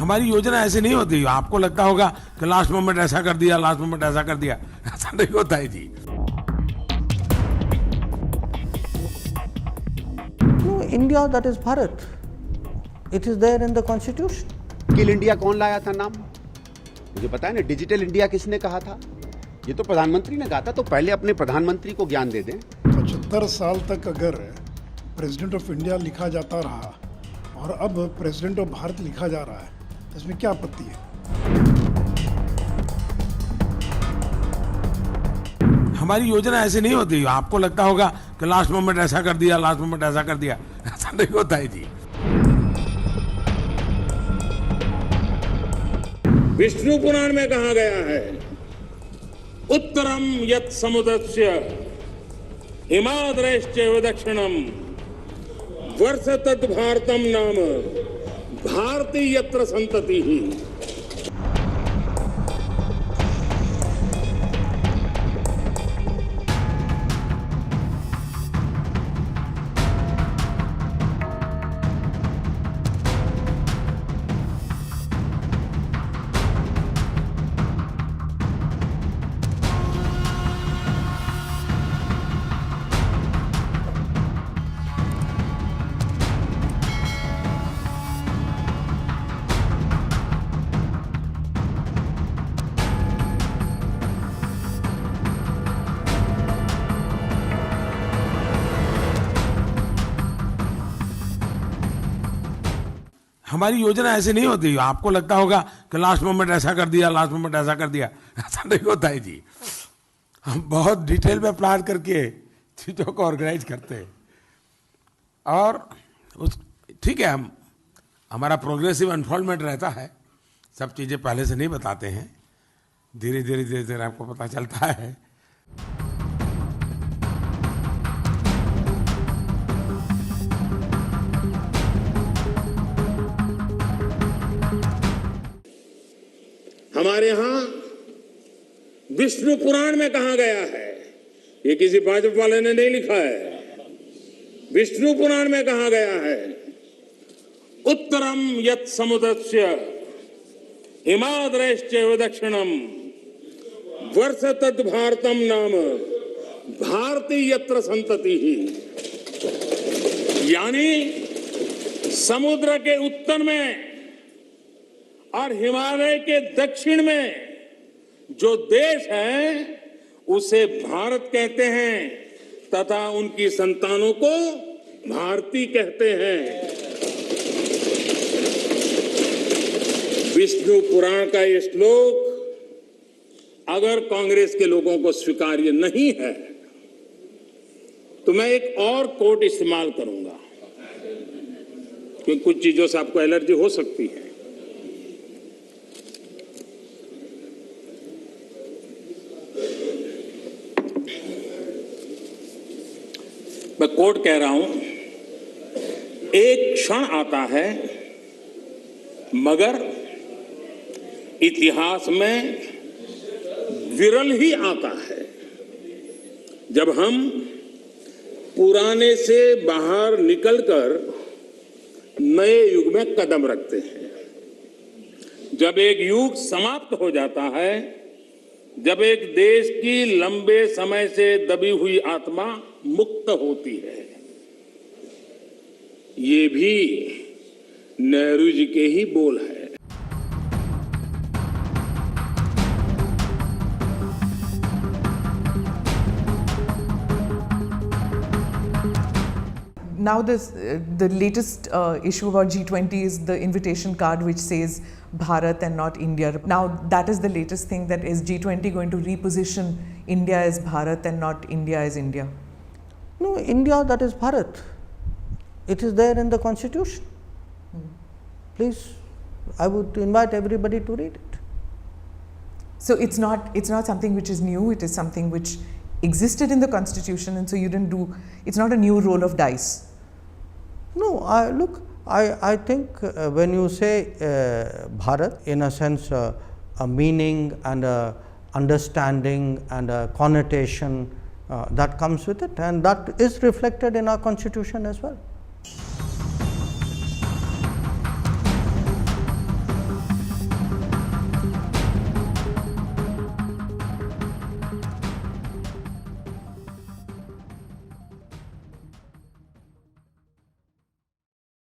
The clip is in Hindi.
हमारी योजना ऐसे नहीं होती। आपको लगता होगा कि लास्ट मोमेंट ऐसा कर दिया, लास्ट मोमेंट ऐसा कर दिया, ऐसा नहीं होता है जी। No, India, that is Bharat. It is there in the constitution. Skill India कौन लाया था नाम? मुझे पता है ना। डिजिटल इंडिया किसने कहा था? ये तो प्रधानमंत्री ने कहा था। तो पहले अपने प्रधानमंत्री को ज्ञान दे दें। 75 साल तक अगर प्रेसिडेंट ऑफ इंडिया लिखा जाता रहा और अब प्रेसिडेंट ऑफ भारत लिखा जा रहा है, तो इसमें क्या आपत्ति है? हमारी योजना ऐसे नहीं होती। आपको लगता होगा कि लास्ट मोमेंट ऐसा कर दिया, लास्ट मोमेंट ऐसा कर दिया, ऐसा नहीं होता है जी। विष्णु पुराण में कहा गया है, उत्तरम यत् समुद्रस्य हिमाद्रश्चैव दक्षिणम वर्ष तद भारतम नाम भारती यत्र संतति ही। हमारी योजना ऐसे नहीं होती। आपको लगता होगा कि लास्ट मोमेंट ऐसा कर दिया, लास्ट मोमेंट ऐसा कर दिया, ऐसा नहीं होता है जी। हम बहुत डिटेल में प्लान करके चीज़ों को ऑर्गेनाइज करते हैं और उस ठीक है, हमारा प्रोग्रेसिव अनफोल्डमेंट रहता है। सब चीज़ें पहले से नहीं बताते हैं, धीरे धीरे आपको पता चलता है। हमारे यहां विष्णु पुराण में कहा गया है, ये किसी भाजपा वाले ने नहीं लिखा है, विष्णु पुराण में कहा गया है, उत्तरम यत् समुद्रस्य हिमाद्रश्चैव दक्षिणम वर्ष तद भारतम नाम भारती यत्र संतति ही। यानी समुद्र के उत्तर में और हिमालय के दक्षिण में जो देश है उसे भारत कहते हैं तथा उनकी संतानों को भारती कहते हैं। विष्णु पुराण का ये श्लोक अगर कांग्रेस के लोगों को स्वीकार्य नहीं है तो मैं एक और कोट इस्तेमाल करूंगा, क्योंकि कुछ चीजों से आपको एलर्जी हो सकती है। मैं कोट कह रहा हूं, एक क्षण आता है मगर इतिहास में विरल ही आता है जब हम पुराने से बाहर निकलकर नए युग में कदम रखते हैं। जब एक युग समाप्त हो जाता है, जब एक देश की लंबे समय से दबी हुई आत्मा मुक्त होती है। ये भी नेहरू जी के ही बोल है। Now the latest issue about G20 is the invitation card which says Bharat and not India. Now that is the latest thing, that is G20 going to reposition India as Bharat and not India as India? No, India, that is Bharat. It is there in the constitution. Please, I would invite everybody to read it. So it's not something which is new, it is something which existed in the constitution, and so you didn't do, it's not a new roll of dice. No, I think when you say Bharat, in a sense a meaning and a understanding and a connotation that comes with it, and that is reflected in our constitution as well.